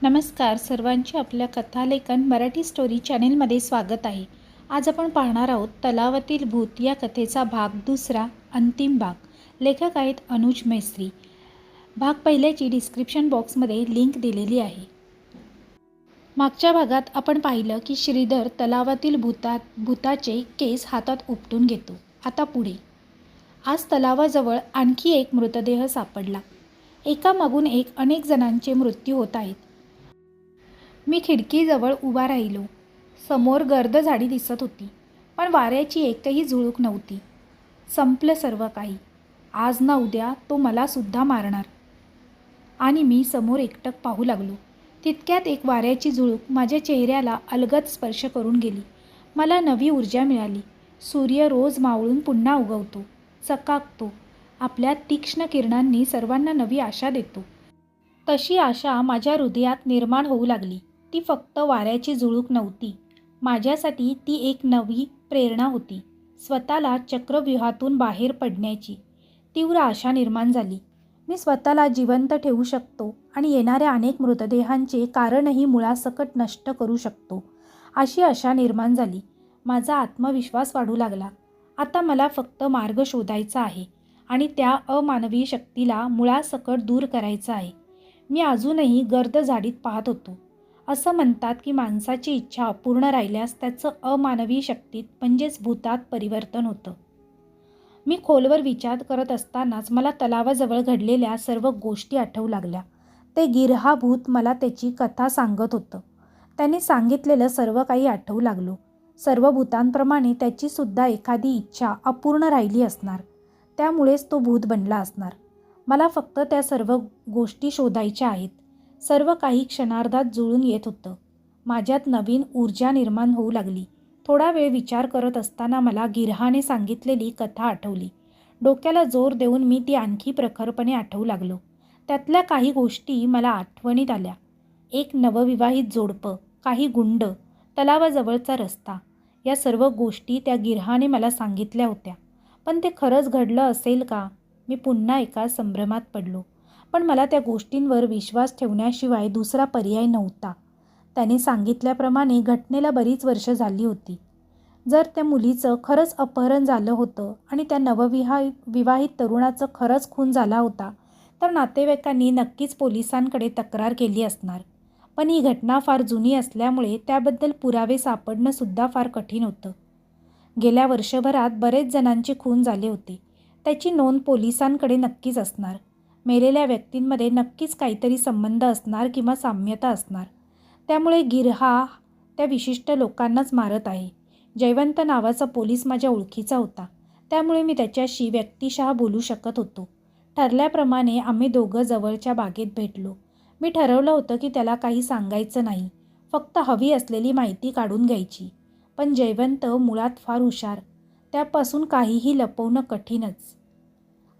नमस्कार सर्वांचे आपल्या कथालेखन मराठी स्टोरी चॅनेलमध्ये स्वागत आहे. आज आपण पाहणार आहोत तलावातील भूत या कथेचा भाग दुसरा, अंतिम भाग. लेखक आहेत अनुज मैस्त्री. भाग पहिल्याची डिस्क्रिप्शन बॉक्समध्ये लिंक दिलेली आहे. मागच्या भागात आपण पाहिलं की श्रीधर तलावातील भूताचे केस हातात उपटून घेतो. आता पुढे. आज तलावाजवळ आणखी एक मृतदेह सापडला. एकामागून एक अनेक जणांचे मृत्यू होत आहेत. मी खिडकीजवळ उभा राहिलो. समोर गर्द झाडी दिसत होती, पण वाऱ्याची एकही झुळूक नव्हती. संपलं सर्व काही. आज ना उद्या तो मला सुद्धा मारणार. आणि मी समोर एकटक पाहू लागलो. तितक्यात एक वाऱ्याची झुळूक माझ्या चेहऱ्याला अलगद स्पर्श करून गेली. मला नवी ऊर्जा मिळाली. सूर्य रोज मावळून पुन्हा उगवतो, चकाकतो. आपल्या तीक्ष्ण किरणांनी सर्वांना नवी आशा देतो. तशी आशा माझ्या हृदयात निर्माण होऊ लागली. ती फक्त वाऱ्याची झुळूक नव्हती. माझ्यासाठी ती एक नवी प्रेरणा होती. स्वतःला चक्रव्यूहातून बाहेर पडण्याची तीव्र आशा निर्माण झाली. मी स्वतःला जिवंत ठेवू शकतो आणि येणाऱ्या अनेक मृतदेहांचे कारणही मुळासकट नष्ट करू शकतो, अशी आशा निर्माण झाली. माझा आत्मविश्वास वाढू लागला. आता मला फक्त मार्ग शोधायचा आहे आणि त्या अमानवी शक्तीला मुळासकट दूर करायचं आहे. मी अजूनही गर्द झाडीत पाहत होतो. असं म्हणतात की माणसाची इच्छा अपूर्ण राहिल्यास त्याचं अमानवी शक्तीत म्हणजेच भूतात परिवर्तन होतं. मी खोलवर विचार करत असतानाच मला तलावाजवळ घडलेल्या सर्व गोष्टी आठवू लागल्या. ते गिरहा भूत मला त्याची कथा सांगत होतं. त्याने सांगितलेलं सर्व काही आठवू लागलो. सर्व भूतांप्रमाणे त्याचीसुद्धा एखादी इच्छा अपूर्ण राहिली असणार. त्यामुळेच तो भूत बनला असणार. मला फक्त त्या सर्व गोष्टी शोधायच्या आहेत. सर्व काही क्षणार्धात जुळून येत होतं. माझ्यात नवीन ऊर्जा निर्माण होऊ लागली. थोडा वेळ विचार करत असताना मला गिरहाने सांगितलेली कथा आठवली. डोक्याला जोर देऊन मी ती आणखी प्रखरपणे आठवू लागलो. त्यातल्या काही गोष्टी मला आठवणीत आल्या. एक नवविवाहित जोडपं, काही गुंड, तलावाजवळचा रस्ता, या सर्व गोष्टी त्या गिरहाने मला सांगितल्या होत्या. पण ते खरंच घडलं असेल का? मी पुन्हा एका संभ्रमात पडलो. पण मला त्या गोष्टींवर विश्वास ठेवण्याशिवाय दुसरा पर्याय नव्हता. त्याने सांगितल्याप्रमाणे घटनेला बरीच वर्ष झाली होती. जर त्या मुलीचं खरंच अपहरण झालं होतं आणि त्या विवाहित तरुणाचं खरंच खून झाला होता, तर नातेवाईकांनी नक्कीच पोलिसांकडे तक्रार केली असणार. पण ही घटना फार जुनी असल्यामुळे त्याबद्दल पुरावे सापडणंसुद्धा फार कठीण होतं. गेल्या वर्षभरात बरेच जणांचे खून झाले होते. त्याची नोंद पोलिसांकडे नक्कीच असणार. मेलेल्या व्यक्तींमध्ये नक्कीच काहीतरी संबंध असणार किंवा साम्यता असणार. त्यामुळे गिरहा त्या विशिष्ट लोकांनाच मारत आहे. जयवंत नावाचा पोलीस माझ्या ओळखीचा होता. त्यामुळे मी त्याच्याशी व्यक्तिशः बोलू शकत होतो. ठरल्याप्रमाणे आम्ही दोघं जवळच्या बागेत भेटलो. मी ठरवलं होतं की त्याला काही सांगायचं नाही, फक्त हवी असलेली माहिती काढून घ्यायची. पण जयवंत मुळात फार हुशार. त्यापासून काहीही लपवणं कठीणच.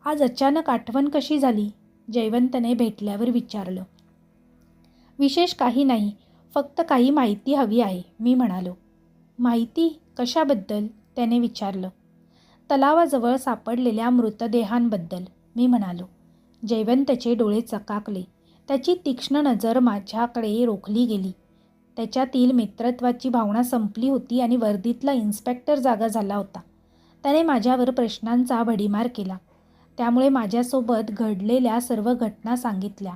आज अचानक आठवण कशी झाली? जयवंतने भेटल्यावर विचारलं. विशेष काही नाही, फक्त काही माहिती हवी आहे, मी म्हणालो. माहिती कशाबद्दल? त्याने विचारलं. तलावाजवळ सापडलेल्या मृतदेहांबद्दल, मी म्हणालो. जयवंतचे डोळे चकाकले. त्याची तीक्ष्ण नजर माझ्याकडे रोखली गेली. त्याच्यातील मित्रत्वाची भावना संपली होती आणि वर्दीतला इन्स्पेक्टर जागा झाला होता. त्याने माझ्यावर प्रश्नांचा भडीमार केला. त्यामुळे माझ्यासोबत घडलेल्या सर्व घटना सांगितल्या.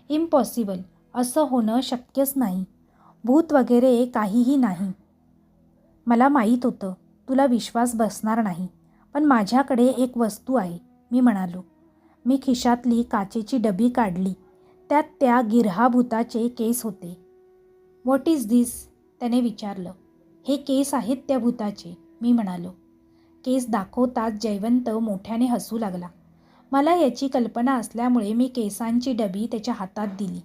इम्पॉसिबल, असं होणं शक्यच नाही. भूत वगैरे काहीही नाही. मला माहीत होतं तुला विश्वास बसणार नाही, पण माझ्याकडे एक वस्तू आहे, मी म्हणालो. मी खिशातली काचेची डबी काढली. त्यात त्या गिरहा भूताचे केस होते. What is this? त्याने विचारलं. हे केस आहेत त्या भूताचे, मी म्हणालो. केस दाखवताच जयवंत मोठ्याने हसू लागला. मला याची कल्पना असल्यामुळे मी केसांची डबी त्याच्या हातात दिली.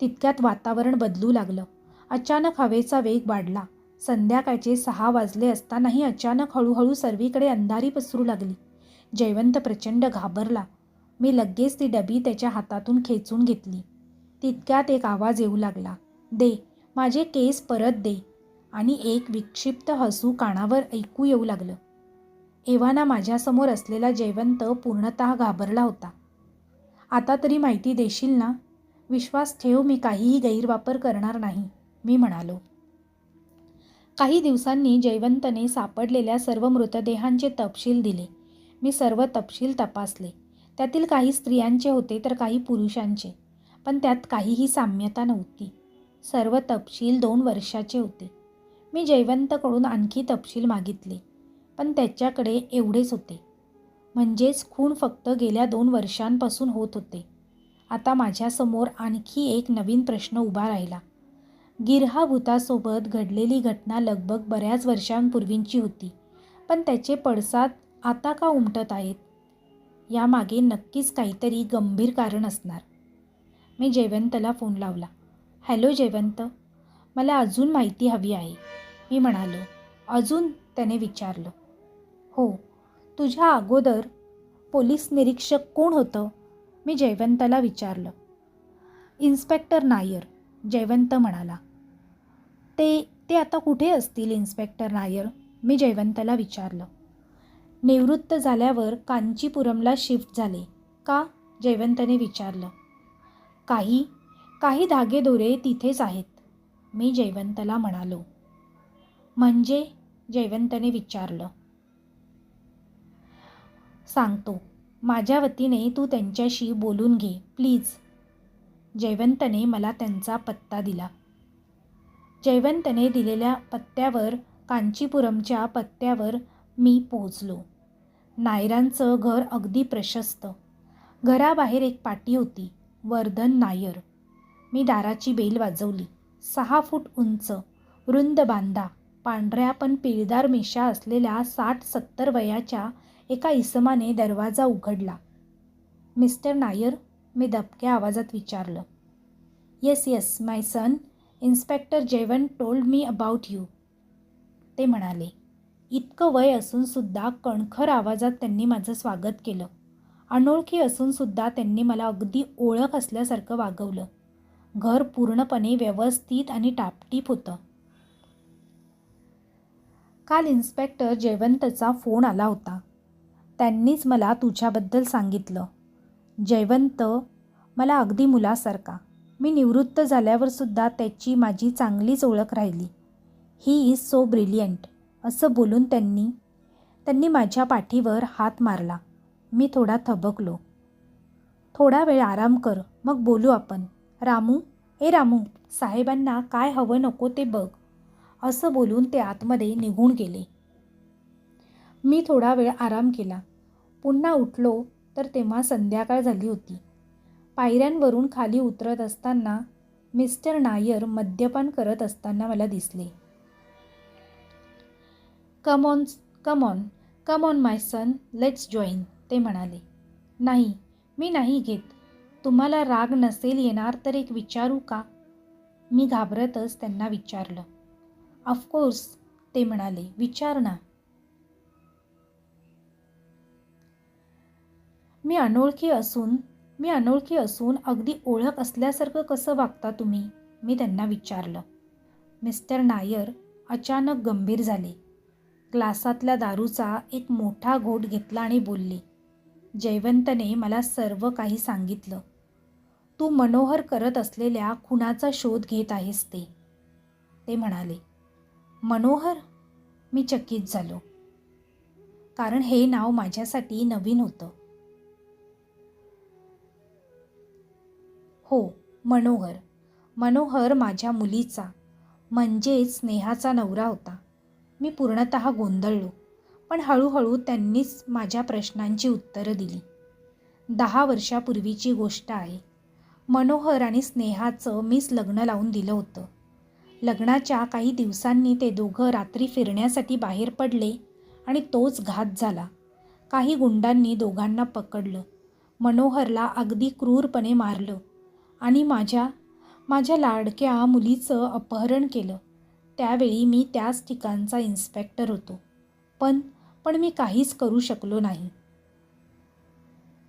तितक्यात वातावरण बदलू लागलं. अचानक हवेचा वेग वाढला. संध्याकाळचे 6 वाजले असतानाही अचानक हळूहळू सर्वीकडे अंधारी पसरू लागली. जयवंत प्रचंड घाबरला. मी लगेच ती डबी त्याच्या हातातून खेचून घेतली. तितक्यात एक आवाज येऊ लागला. दे, माझे केस परत दे. आणि एक विक्षिप्त हसू कानावर ऐकू येऊ लागलं. एव्हाना माझ्यासमोर असलेला जयवंत पूर्णतः घाबरला होता. आता तरी माहिती देशील ना? विश्वास ठेव, मी काहीही गैरवापर करणार नाही, मी म्हणालो. काही दिवसांनी जयवंतने सापडलेल्या सर्व मृतदेहांचे तपशील दिले. मी सर्व तपशील तपासले. त्यातील काही स्त्रियांचे होते तर काही पुरुषांचे, पण त्यात काहीही साम्यता नव्हती. सर्व तपशील 2 वर्षाचे होते. मी जयवंतकडून आणखी तपशील मागितले, पण त्याच्याकडे एवढेच होते. म्हणजेच खून फक्त गेल्या 2 वर्षांपासून होत होते. आता माझ्यासमोर आणखी एक नवीन प्रश्न उभा राहिला. गिरहा भूतासोबत घडलेली घटना लगभग बऱ्याच वर्षांपूर्वींची होती, पण त्याचे पडसाद आता का उमटत आहेत? यामागे नक्कीच काहीतरी गंभीर कारण असणार. मी जयवंतला फोन लावला. हॅलो जयवंत, मला अजून माहिती हवी आहे, मी म्हणालो. अजून? त्याने विचारलं. हो. तुझ्या अगोदर पोलीस निरीक्षक कोण होतं? मी जयवंतला विचारलं. इन्स्पेक्टर नायर, जयवंत म्हणाला. ते आता कुठे असतील इन्स्पेक्टर नायर? मी जयवंतला विचारलं. निवृत्त झाल्यावर कांचीपुरमला शिफ्ट झाले. का? जयवंतने विचारलं. काही धागेदोरे तिथेच आहेत, मी जयवंतला म्हणालो. म्हणजे? जयवंतने विचारलं. सांगतो. माझ्या वतीने तू त्यांच्याशी बोलून घे प्लीज. जयवंतने मला त्यांचा पत्ता दिला. जयवंतने दिलेल्या पत्त्यावर, कांचीपुरमच्या पत्त्यावर मी पोहोचलो. नायरांचं घर अगदी प्रशस्त. घराबाहेर एक पाटी होती, वर्धन नायर. मी दाराची बेल वाजवली. 6 फूट उंच, रुंद बांधा, पांढऱ्या पण पिळदार मिशा असलेल्या 60-70 वयाच्या एका इसमाने दरवाजा उघडला. मिस्टर नायर, मी दबक्या आवाजात विचारलं. Yes my son, inspector Jaywant told me about you, ते म्हणाले. इतकं वय असूनसुद्धा कणखर आवाजात त्यांनी माझं स्वागत केलं. अनोळखी असूनसुद्धा त्यांनी मला अगदी ओळख असल्यासारखं वागवलं. घर पूर्णपणे व्यवस्थित आणि टापटीप होतं. काल इन्स्पेक्टर जयवंतचा फोन आला होता. त्यांनीच मला तुझ्याबद्दल सांगितलं. जयवंत मला अगदी मुलासारखा. मी निवृत्त झाल्यावर सुद्धा त्याची माझी चांगलीच ओळख राहिली. ही इज सो ब्रिलियंट, असं बोलून त्यांनी माझ्या पाठीवर हात मारला. मी थोडा थबकलो. थोडा वेळ आराम कर, मग बोलू आपण. रामू, रामू, साहेबांना काय हवं नको ते बघ, असं बोलून ते आतमध्ये निघून गेले. मी थोडा वेळ आराम केला. पुन्हा उठलो तर तेव्हा संध्याकाळ झाली होती. पायऱ्यांवरून खाली उतरत असताना मिस्टर नायर मद्यपान करत असताना मला दिसले. Come on my son, let's join, ते म्हणाले. नाही, मी नाही घेत. तुम्हाला राग नसेल येणार तर एक विचारू का? मी घाबरतच त्यांना विचारलं. ऑफकोर्स, ते म्हणाले. विचार ना. मी अनोळखी असून अगदी ओळख असल्यासारखं कसं वागता तुम्ही? मी त्यांना विचारलं. मिस्टर नायर अचानक गंभीर झाले. ग्लासातल्या दारूचा एक मोठा घोट घेतला आणि बोलले. जयवंतने मला सर्व काही सांगितलं. तू मनोहर करत असलेल्या खुनाचा शोध घेत आहेस ते म्हणाले. मनोहर? मी चकित झालो, कारण हे नाव माझ्यासाठी नवीन होतं. हो, मनोहर माझ्या मुलीचा म्हणजेच स्नेहाचा नवरा होता. मी पूर्णतः गोंधळलो, पण हळूहळू त्यांनीच माझ्या प्रश्नांची उत्तरं दिली. 10 वर्षापूर्वीची गोष्ट आहे. मनोहर आणि स्नेहाचं मीच लग्न लावून दिलं होतं. लग्नाच्या काही दिवसांनी ते दोघं रात्री फिरण्यासाठी बाहेर पडले आणि तोच घात झाला. काही गुंडांनी दोघांना पकडलं. मनोहरला अगदी क्रूरपणे मारलं आणि माझ्या लाडक्या मुलीचं अपहरण केलं. त्यावेळी मी त्याच ठिकाणचा इन्स्पेक्टर होतो, पण मी काहीच करू शकलो नाही.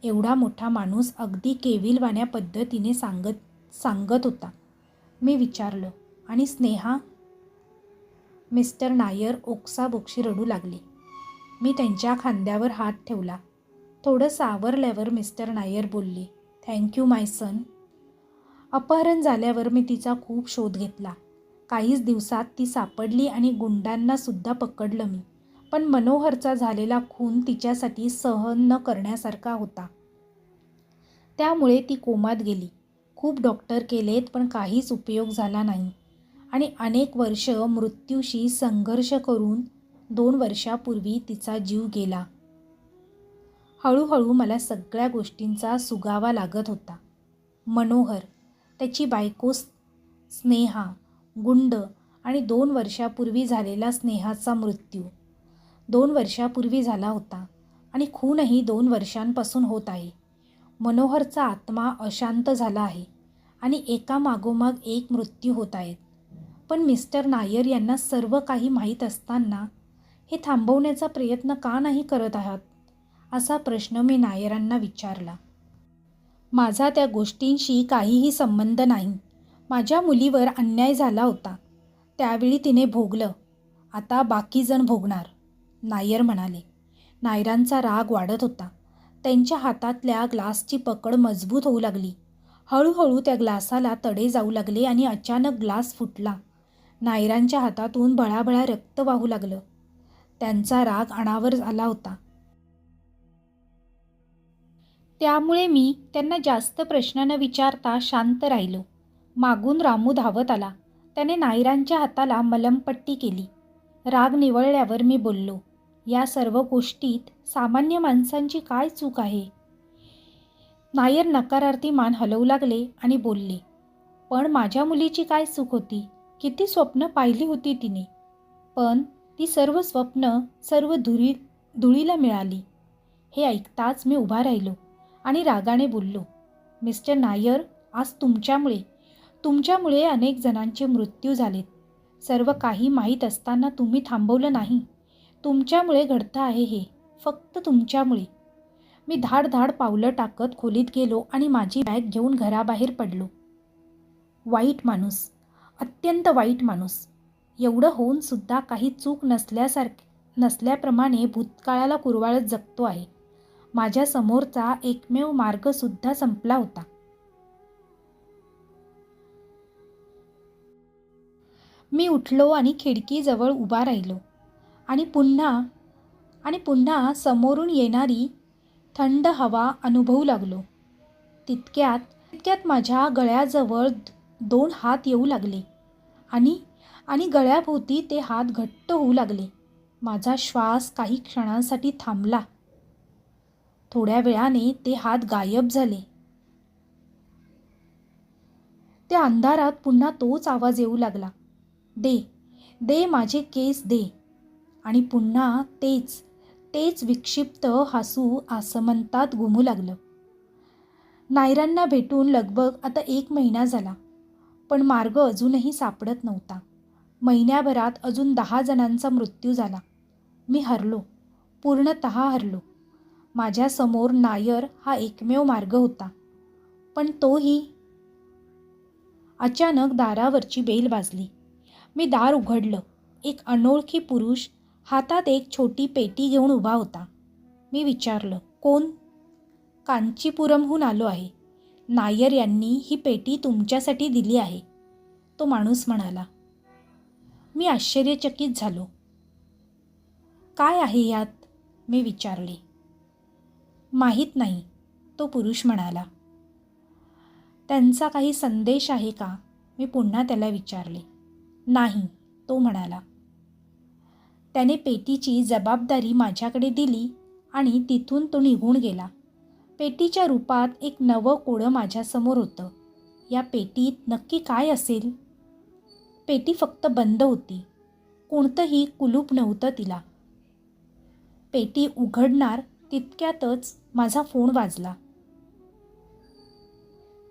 एवढा मोठा माणूस अगदी केविलवाण्या पद्धतीने सांगत होता. मी विचारलं, आणि स्नेहा? मिस्टर नायर ओक्साबोक्शी रडू लागले. मी त्यांच्या खांद्यावर हात ठेवला. थोडं सावरल्यावर मिस्टर नायर बोलले, थँक्यू माय सन. अपहरण झाल्यावर मी तिचा खूप शोध घेतला. काहीच दिवसात ती सापडली आणि गुंडांना सुद्धा पकडलं मी. पण मनोहरचा झालेला खून तिच्यासाठी सहन न करण्यासारखा होता. त्यामुळे ती कोमात गेली. खूप डॉक्टर केलेत पण काहीच उपयोग झाला नाही आणि अनेक वर्ष मृत्यूशी संघर्ष करून 2 वर्षापूर्वी तिचा जीव गेला. हळूहळू मला सगळ्या गोष्टींचा सुगावा लागत होता. मनोहर, त्याची बायको स्नेहा, गुंड आणि 2 वर्षापूर्वी झालेला स्नेहाचा मृत्यू. 2 वर्षापूर्वी झाला होता आणि खूनही 2 वर्षांपासून होत आहे. मनोहरचा आत्मा अशांत झाला आहे आणि एकामागोमाग एक मृत्यू होत आहेत. पण मिस्टर नायर यांना सर्व काही माहीत असताना हे थांबवण्याचा प्रयत्न का नाही करत आहात, असा प्रश्न मी नायरांना विचारला. माझा त्या गोष्टींशी काहीही संबंध नाही. माझ्या मुलीवर अन्याय झाला होता. त्यावेळी तिने भोगलं. आता बाकीजण भोगणार, नायर म्हणाले. नायरांचा राग वाढत होता. त्यांच्या हातातल्या ग्लासची पकड मजबूत होऊ लागली. हळूहळू त्या ग्लासाला तडे जाऊ लागले आणि अचानक ग्लास फुटला. नायरांच्या हातातून भळाभळा रक्त वाहू लागलं. त्यांचा राग अनावर आला होता. त्यामुळे मी त्यांना जास्त प्रश्न न विचारता शांत राहिलो. मागून रामू धावत आला. त्याने नायरांच्या हाताला मलमपट्टी केली. राग निवळल्यावर मी बोललो, या सर्व गोष्टीत सामान्य माणसांची काय चूक आहे? नायर नकारार्थी मान हलवू लागले आणि बोलले, पण माझ्या मुलीची काय चूक होती? किती स्वप्न पाहिली होती तिने, पण ती सर्व स्वप्न धुळीला मिळाली. हे ऐकताच मी उभा राहिलो आणि रागाने बोललो, मिस्टर नायर, आज तुमच्यामुळे अनेक जणांचे मृत्यू झालेत. सर्व काही माहीत असताना तुम्ही थांबवलं नाही. तुमच्यामुळे घडतं आहे हे, फक्त तुमच्यामुळे. मी धाड पावलं टाकत खोलीत गेलो आणि माझी बॅग घेऊन घराबाहेर पडलो. वाईट माणूस, अत्यंत वाईट माणूस. एवढं होऊन सुद्धा काही चूक नसल्याप्रमाणे भूतकाळाला कुरवाळत जगतो आहे. माझ्या समोरचा एकमेव मार्गसुद्धा संपला होता. मी उठलो आणि खिडकीजवळ उभा राहिलो आणि पुन्हा समोरून येणारी थंड हवा अनुभवू लागलो. तितक्यात माझ्या गळ्याजवळ 2 हात येऊ लागले आणि गळ्याभोवती ते हात घट्ट होऊ लागले. माझा श्वास काही क्षणांसाठी थांबला. थोड्या वेळाने ते हात गायब झाले. त्या अंधारात पुन्हा तोच आवाज येऊ लागला, दे माझे केस दे. आणि पुन्हा तेच विक्षिप्त हसू आसमंतात घुमू लागलं. नायरांना भेटून लगभग आता 1 महिना झाला, पण मार्ग अजूनही सापडत नव्हता. महिन्याभरात अजून 10 जणांचा मृत्यू झाला. मी हरलो, पूर्णतः हरलो. माझ्यासमोर नायर हा एकमेव मार्ग होता, पण तोही. अचानक दारावरची बेल वाजली. मी दार उघडलं. एक अनोळखी पुरुष हातात एक छोटी पेटी घेऊन उभा होता. मी विचारलं, कोण? कांचीपुरमहून आलो आहे. नायर यांनी ही पेटी तुमच्यासाठी दिली आहे, तो माणूस म्हणाला. मी आश्चर्यचकित झालो. काय आहे यात? मी विचारले. माहीत नाही, तो पुरुष म्हणाला. त्यांचा काही संदेश आहे का? मी पुन्हा त्याला विचारले. नाही, तो म्हणाला. त्याने पेटीची जबाबदारी माझ्याकडे दिली आणि तिथून तो निघून गेला. पेटीच्या रूपात एक नवं कोडं माझ्यासमोर होतं. या पेटीत नक्की काय असेल? पेटी फक्त बंद होती. कोणतंही कुलूप नव्हतं तिला. पेटी उघडणार तितक्यातच माझा फोन वाजला.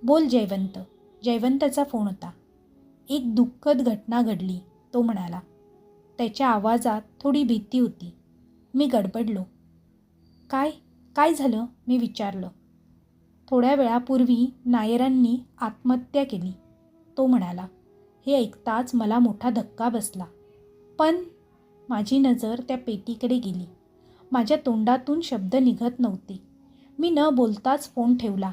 बोल जयवंत. जयवंतचा फोन होता. एक दुःखद घटना घडली, तो म्हणाला. त्याच्या आवाजात थोडी भीती होती. मी गडबडलो. काय झालं? मी विचारलं. थोड्या वेळापूर्वी नायरांनी आत्महत्या केली, तो म्हणाला. हे ऐकताच मला मोठा धक्का बसला. पण माझी नजर त्या पेटीकडे गेली. माझ्या तोंडातून शब्द निघत नव्हते. मी न बोलताच फोन ठेवला.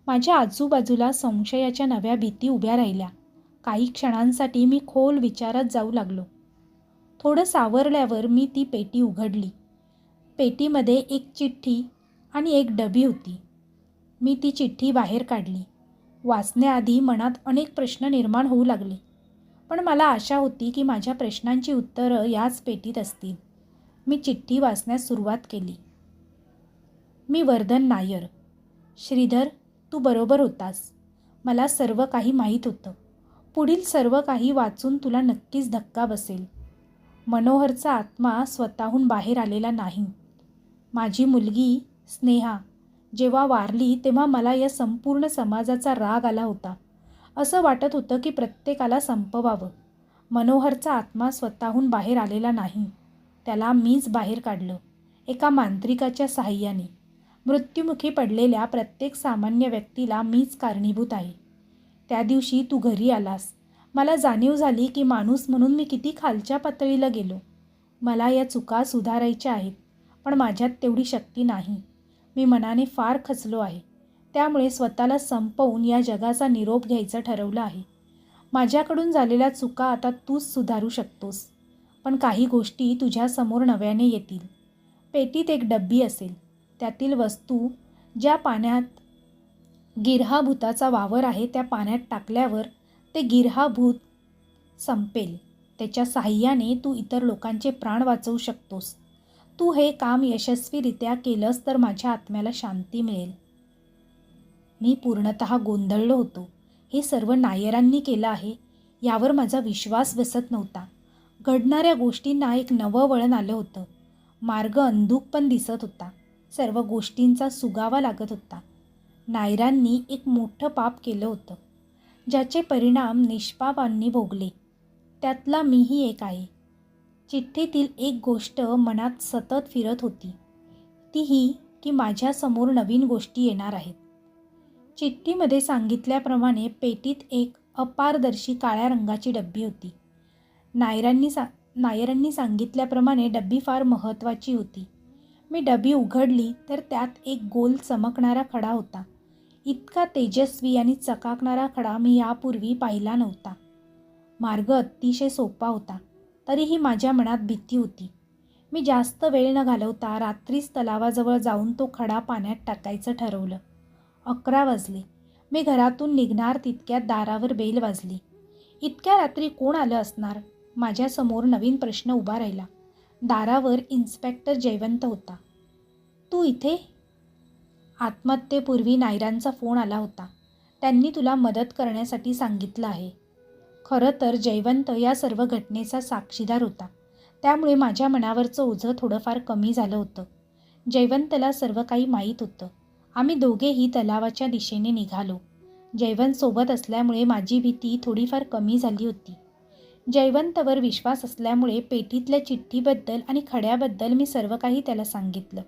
माझ्या आजूबाजूला संशयाच्या नव्या भीती उभ्या राहिल्या. काही क्षणांसाठी मी खोल विचारात जाऊ लागलो. थोडं सावरल्यावर मी ती पेटी उघडली. पेटीमध्ये एक चिठ्ठी आणि एक डबी होती. मी ती चिठ्ठी बाहेर काढली. वाचण्याआधी मनात अनेक प्रश्न निर्माण होऊ लागले, पण मला आशा होती की माझ्या प्रश्नांची उत्तरं याच पेटीत असतील. मी चिठ्ठी वाचण्यास सुरुवात केली. मी वर्धन नायर. श्रीधर, तू बरोबर होतास. मला सर्व काही माहीत होतं. पुढील सर्व काही वाचून तुला नक्कीच धक्का बसेल. मनोहरचा आत्मा स्वतःहून बाहेर आलेला नाही. माझी मुलगी स्नेहा जेव्हा वारली तेव्हा मला या संपूर्ण समाजाचा राग आला होता. असं वाटत होतं की प्रत्येकाला संपवावं. मनोहरचा आत्मा स्वतःहून बाहेर आलेला नाही. त्याला मीच बाहेर काढलं, एका मांत्रिकाच्या साहाय्याने. मृत्युमुखी पडलेल्या प्रत्येक सामान्य व्यक्तीला मीच कारणीभूत आहे. त्या दिवशी तू घरी आलास. मला जाणीव झाली की माणूस म्हणून मी किती खालच्या पातळीला गेलो. मला या चुका सुधारायच्या आहेत, पण माझ्यात तेवढी शक्ती नाही. मी मनाने फार खचलो आहे. त्यामुळे स्वतःला संपवून या जगाचा निरोप घ्यायचं ठरवलं आहे. माझ्याकडून झालेल्या चुका आता तूच सुधारू शकतोस, पण काही गोष्टी तुझ्यासमोर नव्याने येतील. पेटीत एक डब्बी असेल. त्यातील वस्तू ज्या पाण्यात गिर्हाभूताचा वावर आहे त्या पाण्यात टाकल्यावर ते गिर्हाभूत संपेल. त्याच्या साहाय्याने तू इतर लोकांचे प्राण वाचवू शकतोस. तू हे काम यशस्वीरित्या केलंस तर माझ्या आत्म्याला शांती मिळेल. मी पूर्णतः गोंधळलो होतो. हे सर्व नायरांनी केलं आहे यावर माझा विश्वास बसत नव्हता. घडणाऱ्या गोष्टींना एक नवं वळण आलं होतं. मार्ग अंधूक पण दिसत होता. सर्व गोष्टींचा सुगावा लागत होता. नायरांनी एक मोठं पाप केलं होतं, ज्याचे परिणाम निष्पापांनी भोगले. त्यातला मीही एक आहे. चिठ्ठीतील एक गोष्ट मनात सतत फिरत होती, ती ही की माझ्यासमोर नवीन गोष्टी येणार आहेत. चिठ्ठीमध्ये सांगितल्याप्रमाणे पेटीत एक अपारदर्शी काळ्या रंगाची डब्बी होती. नायरांनी सांगितल्याप्रमाणे डब्बी फार महत्त्वाची होती. मी डबी उघडली तर त्यात एक गोल चमकणारा खडा होता. इतका तेजस्वी आणि चकाकणारा खडा मी यापूर्वी पाहिला नव्हता. मार्ग अतिशय सोपा होता, तरीही माझ्या मनात भीती होती. मी जास्त वेळ न घालवता रात्रीच तलावाजवळ जाऊन तो खडा पाण्यात टाकायचं ठरवलं. 11 वाजले. मी घरातून निघणार तितक्यात दारावर बेल वाजली. इतक्या रात्री कोण आलं असणार? माझ्यासमोर नवीन प्रश्न उभा राहिला. दारावर इन्स्पेक्टर जयवंत होता. तू इथे? आत्महत्येपूर्वी नायरांचा फोन आला होता. त्यांनी तुला मदत करण्यासाठी सांगितलं आहे. खरं तर जयवंत या सर्व घटनेचा साक्षीदार होता. त्यामुळे माझ्या मनावरचं ओझं थोडंफार कमी झालं होतं. जयवंतला सर्व काही माहीत होतं. आम्ही दोघेही तलावाच्या दिशेने निघालो. जयवंत सोबत असल्यामुळे माझी भीती थोडीफार कमी झाली होती. जयवंतवर विश्वास असल्यामुळे पेटीतल्या चिठ्ठीबद्दल आणि खड्याबद्दल मी सर्व काही त्याला सांगितलं.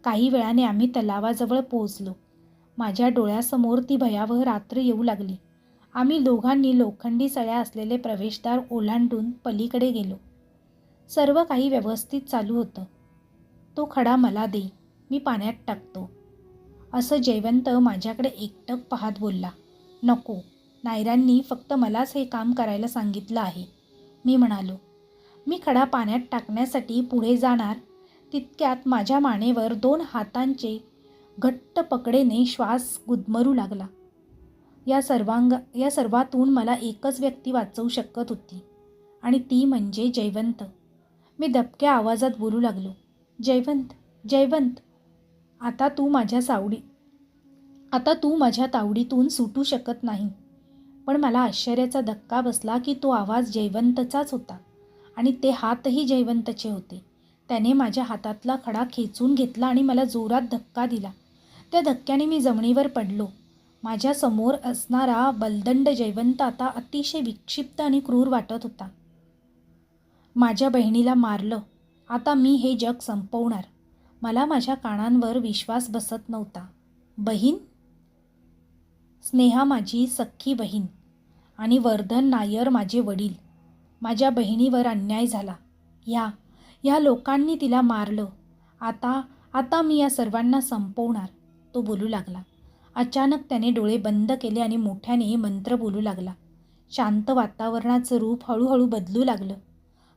काही वेळाने आम्ही तलावाजवळ पोहोचलो. माझ्या डोळ्यासमोर ती भयावह रात्र येऊ लागली. आम्ही दोघांनी लोखंडी सळ्या असलेले प्रवेशद्वार ओलांडून पलीकडे गेलो. सर्व काही व्यवस्थित चालू होतं. तो खडा मला दे, मी पाण्यात टाकतो, असं जयवंत माझ्याकडे एकटक पाहत बोलला. नको, नायरांनी फक्त मलाच हे काम करायला सांगितलं आहे, मी म्हणालो. मी खडा पाण्यात टाकण्यासाठी पुढे जाणार तितक्यात माझ्या मानेवर 2 हातांचे घट्ट पकडेने श्वास गुदमरू लागला. या सर्वातून मला एकच व्यक्ती वाचवू शकत होती आणि ती म्हणजे जयवंत. मी दबक्या आवाजात बोलू लागलो. जयवंत, जयवंत, आता तू माझ्या तावडीतून सुटू शकत नाही. पण मला आश्चर्याचा धक्का बसला की तो आवाज जयवंतचाच होता आणि ते हातही जयवंतचे होते. त्याने माझ्या हातातला खडा खेचून घेतला आणि मला जोरात धक्का दिला. त्या धक्क्याने मी जमिनीवर पडलो. माझ्यासमोर असणारा बलदंड जयवंत आता अतिशय विक्षिप्त आणि क्रूर वाटत होता. माझ्या बहिणीला मारलं, आता मी हे जग संपवणार. मला माझ्या कानांवर विश्वास बसत नव्हता. बहीण? स्नेहा माझी सख्खी बहीण आणि वर्धन नायर माझे वडील. माझ्या बहिणीवर अन्याय झाला. ह्या लोकांनी तिला मारलं. आता मी या सर्वांना संपवणार, तो बोलू लागला. अचानक त्याने डोळे बंद केले आणि मोठ्याने मंत्र बोलू लागला. शांत वातावरणाचं रूप हळूहळू बदलू लागलं.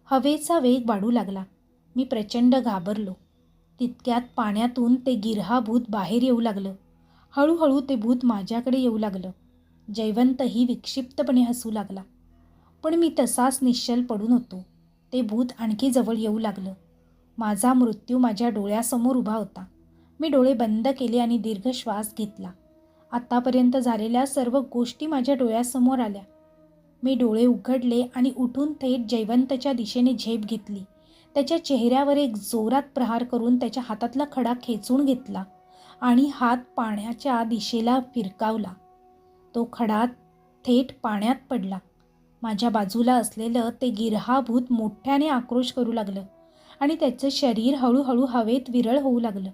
हवेचा वेग वाढू लागला. मी प्रचंड घाबरलो. तितक्यात पाण्यातून ते गिरहा भूत बाहेर येऊ लागलं. हळूहळू ते भूत माझ्याकडे येऊ लागलं. जयवंतही विक्षिप्तपणे हसू लागला. पण मी तसाच निश्चल पडून होतो. ते भूत आणखी जवळ येऊ लागलं. माझा मृत्यू माझ्या डोळ्यासमोर उभा होता. मी डोळे बंद केले आणि दीर्घ श्वास घेतला. आतापर्यंत झालेल्या सर्व गोष्टी माझ्या डोळ्यासमोर आल्या. मी डोळे उघडले आणि उठून थेट जयवंतच्या दिशेने झेप घेतली. त्याच्या चेहऱ्यावर एक जोरात प्रहार करून त्याच्या हातातला खडा खेचून घेतला आणि हात पाण्याच्या दिशेला फिरकावला. तो खडा थेट पाण्यात पडला. माझ्या बाजूला असलेलं ते गिरहा भूत मोठ्याने आक्रोश करू लागलं आणि त्याचं शरीर हळूहळू हवेत विरळ होऊ लागलं.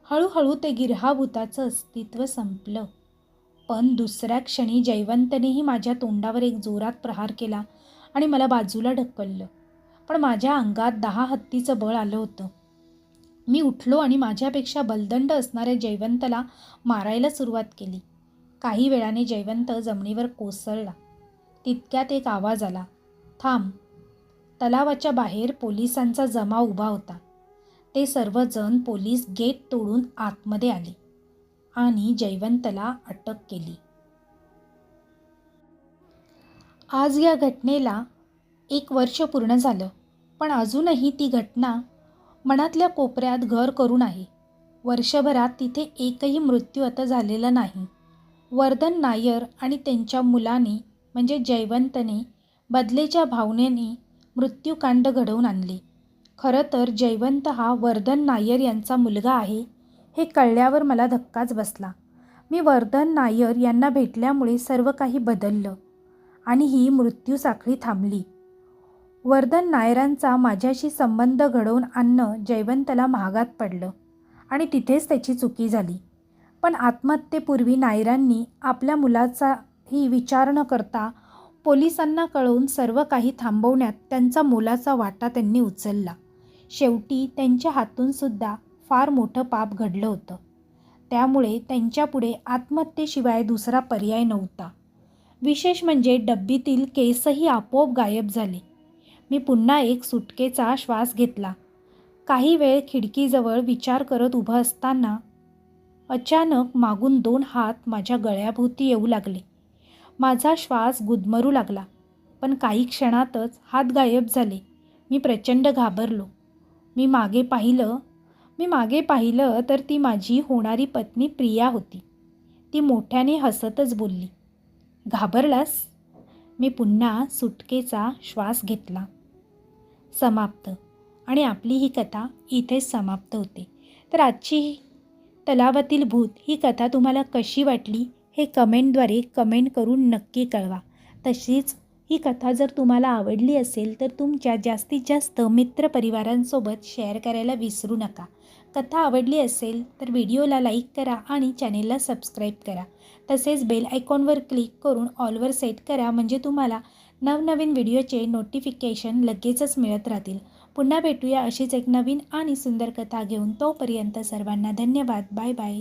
हळूहळू ते गिरहा भूताचं अस्तित्व संपलं. पण दुसऱ्या क्षणी जयवंतनेही माझ्या तोंडावर एक जोरात प्रहार केला आणि मला बाजूला ढकललं. पण माझ्या अंगात 10 हत्तीचं बळ आलं होतं. मी उठलो आणि माझ्यापेक्षा बलदंड असणाऱ्या जयवंतला मारायला सुरुवात केली. काही वेळाने जयवंत जमिनीवर कोसळला. तितक्यात एक आवाज आला, थांब. तलावाच्या बाहेर पोलिसांचा जमाव उभा होता. ते सर्वजण पोलीस गेट तोडून आतमध्ये आले आणि जयवंतला अटक केली. आज या घटनेला 1 वर्ष पूर्ण झालं. पण अजूनही ती घटना मनातल्या कोपऱ्यात घर करून आहे. वर्षभरात तिथे एकही मृत्यू आता झालेला नाही. वर्धन नायर आणि त्यांच्या मुलाने म्हणजे जयवंतने बदलेच्या भावनेने मृत्यूकांड घडवून आणले. खरं तर जयवंत हा वर्धन नायर यांचा मुलगा आहे हे कळल्यावर मला धक्काच बसला. मी वर्धन नायर यांना भेटल्यामुळे सर्व काही बदललं आणि ही मृत्यू साखळी थांबली. वर्धन नायरांचा माझ्याशी संबंध घडवून आणणं जयवंतला महागात पडलं आणि तिथेच त्याची चुकी झाली. पण आत्महत्येपूर्वी नायरांनी आपल्या मुलाचाही विचार न करता पोलिसांना कळवून सर्व काही थांबवण्यात त्यांचा मोलाचा वाटा त्यांनी उचलला. शेवटी त्यांच्या हातून सुद्धा फार मोठं पाप घडलं होतं. त्यामुळे त्यांच्यापुढे आत्महत्येशिवाय दुसरा पर्याय नव्हता. विशेष म्हणजे डब्बीतील केसही आपोआप गायब झाले. मी पुन्हा एक सुटकेचा श्वास घेतला. काही वेळ खिडकीजवळ विचार करत उभं असताना अचानक मागून 2 हात माझ्या गळ्याभोवती येऊ लागले. माझा श्वास गुदमरू लागला. पण काही क्षणातच हात गायब झाले. मी प्रचंड घाबरलो. मी मागे पाहिलं तर ती माझी होणारी पत्नी प्रिया होती. ती मोठ्याने हसतच बोलली, घाबरलास? मी पुन्हा सुटकेचा श्वास घेतला. समाप्त. आणि आपली ही कथा इथेच समाप्त होते. तर आजची तलावातील भूत ही कथा तुम्हाला कशी वाटली हे कमेंटद्वारे कमेंट करून नक्की कळवा. तशीच ही कथा जर तुम्हाला आवडली असेल तर तुमच्या जास्तीत जास्त मित्रपरिवारांसोबत शेअर करायला विसरू नका. कथा आवडली असेल तर व्हिडिओला लाईक करा आणि चॅनेलला सबस्क्राईब करा. तसेच बेल आयकॉनवर क्लिक करून ऑलवर सेट करा म्हणजे तुम्हाला नवनवीन व्हिडिओचे नोटिफिकेशन लगेचच मिळत राहतील. पुन्हा भेटूया अशीच एक नवीन आणि सुंदर कथा घेऊन. तोपर्यंत सर्वांना धन्यवाद. Bye bye.